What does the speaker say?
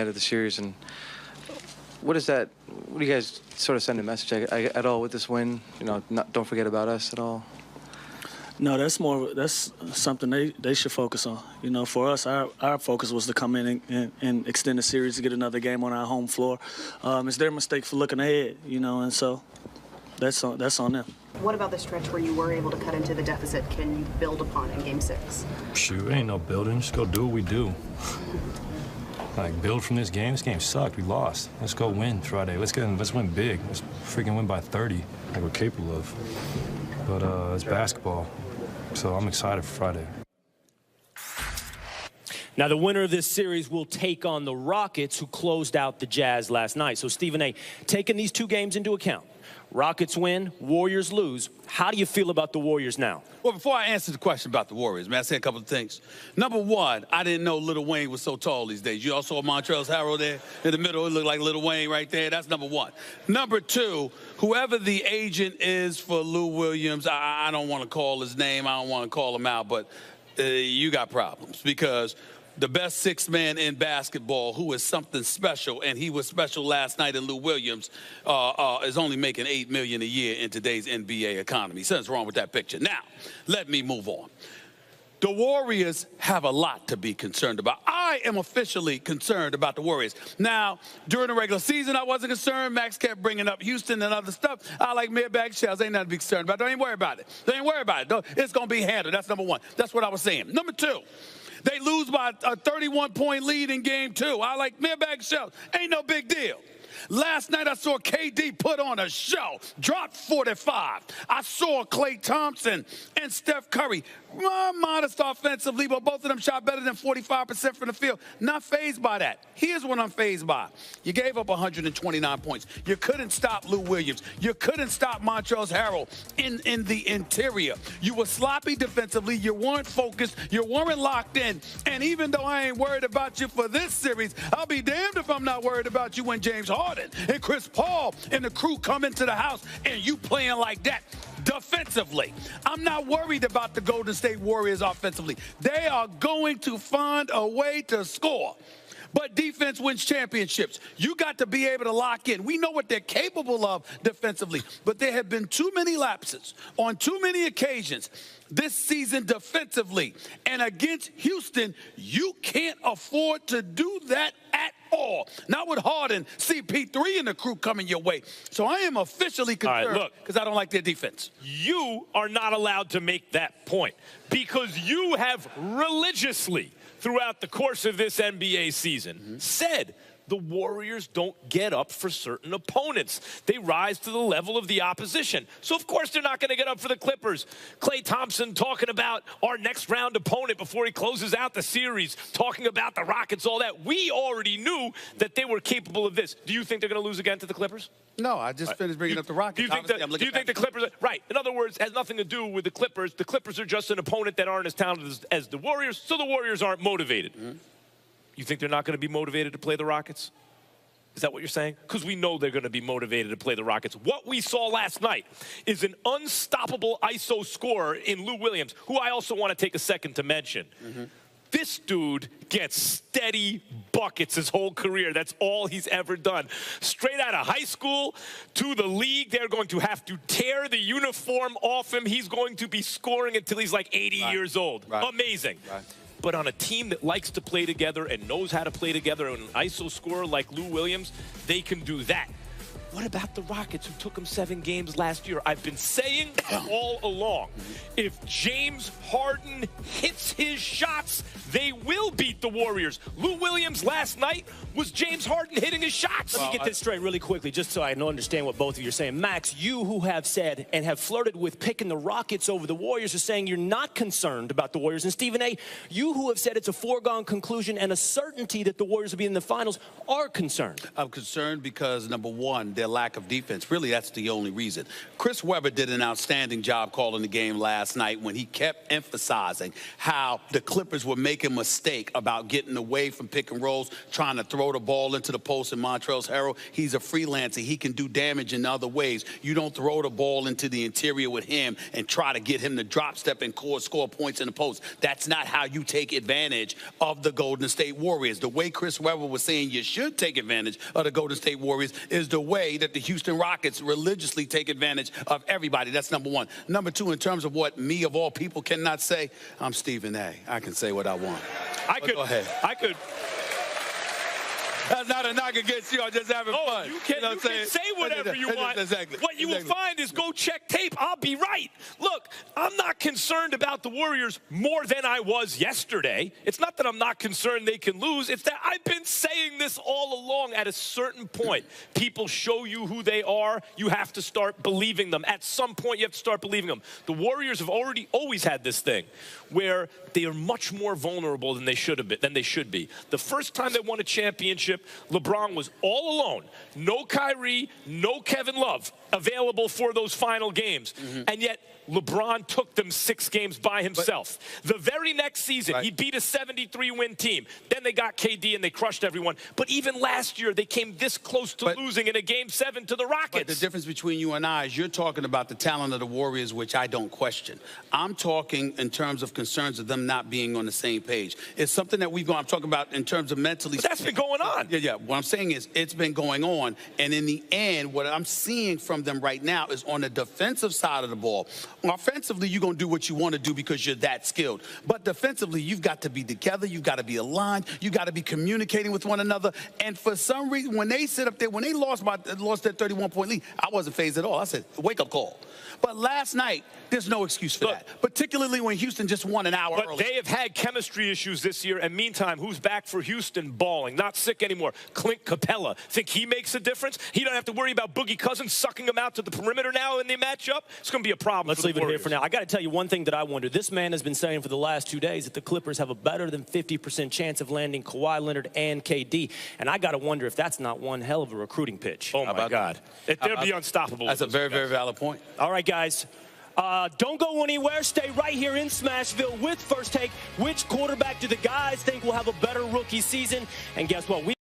of the series, and what is that? What do you guys sort of send a message at all with this win? You know, don't forget about us at all. No, that's something they should focus on. You know, for us, our focus was to come in and extend the series to get another game on our home floor. It's their mistake for looking ahead, you know, and so that's on them. What about the stretch where you were able to cut into the deficit? Can you build upon in Game 6? Shoot, ain't no building. Just go do what we do. Like, build from this game. This game sucked. We lost. Let's go win Friday. Let's win big. Let's freaking win by 30, like we're capable of. But it's basketball, so I'm excited for Friday. Now, the winner of this series will take on the Rockets, who closed out the Jazz last night. So, Stephen A., taking these two games into account, Rockets win, Warriors lose. How do you feel about the Warriors now? Well, before I answer the question about the Warriors, man, I say a couple of things. Number one, I didn't know Lil Wayne was so tall these days. You all saw Montrezl Harrell there in the middle. It looked like Lil Wayne right there. That's number one. Number two, whoever the agent is for Lou Williams, I don't want to call his name. I don't want to call him out, but you got problems, because the best sixth man in basketball, who is something special, and he was special last night in Lou Williams, is only making $8 million a year in today's NBA economy. Something's wrong with that picture. Now, let me move on. The Warriors have a lot to be concerned about. I am officially concerned about the Warriors. Now, during the regular season, I wasn't concerned. Max kept bringing up Houston and other stuff. I like mid-bag shells. Ain't nothing to be concerned about. Don't even worry about it. Don't even worry about it. It's going to be handled. That's number one. That's what I was saying. Number two, they lose by a 31-point lead in Game 2. I like mid-bag shells. Ain't no big deal. Last night I saw KD put on a show, dropped 45. I saw Klay Thompson and Steph Curry, modest offensively, but both of them shot better than 45% from the field. Not fazed by that. Here's what I'm fazed by. You gave up 129 points. You couldn't stop Lou Williams. You couldn't stop Montrezl Harrell in the interior. You were sloppy defensively. You weren't focused. You weren't locked in. And even though I ain't worried about you for this series, I'll be damned if I'm not worried about you when James Harden and Chris Paul and the crew come into the house and you playing like that defensively. I'm not worried about the Golden State Warriors offensively. They are going to find a way to score. But defense wins championships. You got to be able to lock in. We know what they're capable of defensively, but there have been too many lapses on too many occasions this season defensively. And against Houston, you can't afford to do that at all. Not with Harden, CP3 and the crew coming your way. So I am officially concerned because I don't like their defense. You are not allowed to make that point because you have religiously, throughout the course of this NBA season, said the Warriors don't get up for certain opponents. They rise to the level of the opposition. So, of course, they're not going to get up for the Clippers. Klay Thompson talking about our next round opponent before he closes out the series, talking about the Rockets, all that. We already knew that they were capable of this. Do you think they're going to lose again to the Clippers? No, I just finished bringing up the Rockets. Do you think the Clippers – right. In other words, it has nothing to do with the Clippers. The Clippers are just an opponent that aren't as talented as the Warriors, so the Warriors aren't motivated. You think they're not going to be motivated to play the Rockets? Is that what you're saying? Because we know they're going to be motivated to play the Rockets. What we saw last night is an unstoppable ISO scorer in Lou Williams, who I also want to take a second to mention. This dude gets steady buckets his whole career. That's all he's ever done. Straight out of high school to the league, they're going to have to tear the uniform off him. He's going to be scoring until he's like 80 years old. Amazing. But on a team that likes to play together and knows how to play together, and an ISO scorer like Lou Williams, they can do that. What about the Rockets, who took them 7 games last year? I've been saying all along, if James Harden hits his shots, they will beat the Warriors. Lou Williams last night was James Harden hitting his shots. Let me get this straight really quickly, just so I understand what both of you are saying. Max, you who have said and have flirted with picking the Rockets over the Warriors are saying you're not concerned about the Warriors. And Stephen A., you who have said it's a foregone conclusion and a certainty that the Warriors will be in the finals are concerned. I'm concerned because, number one, their lack of defense. Really, that's the only reason. Chris Webber did an outstanding job calling the game last night when he kept emphasizing how the Clippers were making a mistake about getting away from pick and rolls, trying to throw the ball into the post. And Montrezl Harrell, he's a freelancer. He can do damage in other ways. You don't throw the ball into the interior with him and try to get him to drop step and score points in the post. That's not how you take advantage of the Golden State Warriors. The way Chris Webber was saying you should take advantage of the Golden State Warriors is the way that the Houston Rockets religiously take advantage of everybody. That's number one. Number two, in terms of what me of all people cannot say, I'm Stephen A. I can say what I want. Go ahead. I could. That's not a knock against you. I'm just having fun. You can, you know you can say whatever you want. Exactly. What you will find is go check tape. I'll be right. Look, I'm not concerned about the Warriors more than I was yesterday. It's not that I'm not concerned they can lose. It's that I've been saying this all along. At a certain point, people show you who they are. You have to start believing them. At some point, you have to start believing them. The Warriors have always had this thing where they are much more vulnerable than they should be. The first time they won a championship, LeBron was all alone. No Kyrie, no Kevin Love available for those final games. And yet LeBron took them 6 games by himself. The very next season, he beat a 73-win team. Then they got KD and they crushed everyone. But even last year, they came this close to losing in a Game 7 to the Rockets. But the difference between you and I is you're talking about the talent of the Warriors, which I don't question. I'm talking in terms of concerns of them not being on the same page. It's something that I'm talking about in terms of mentally. But that's been going on. Yeah. What I'm saying is it's been going on. And in the end, what I'm seeing from them right now is on the defensive side of the ball. Offensively, you're going to do what you want to do because you're that skilled. But defensively, you've got to be together. You've got to be aligned. You've got to be communicating with one another. And for some reason, when they sit up there, when they lost that 31-point lead, I wasn't fazed at all. I said, wake-up call. But last night, there's no excuse for that, particularly when Houston just won an hour early. But they have had chemistry issues this year, and meantime, who's back for Houston? Balling, not sick anymore. Clint Capella. Think he makes a difference? He don't have to worry about Boogie Cousins sucking him out to the perimeter now in the matchup? It's going to be a problem. Let's leave it here for now. I got to tell you one thing that I wonder. This man has been saying for the last 2 days that the Clippers have a better than 50% chance of landing Kawhi Leonard and KD. And I got to wonder if that's not one hell of a recruiting pitch. Oh, my God. They'll be unstoppable. That's a very, very valid point. All right, guys. Don't go anywhere. Stay right here in Smashville with First Take. Which quarterback do the guys think will have a better rookie season? And guess what?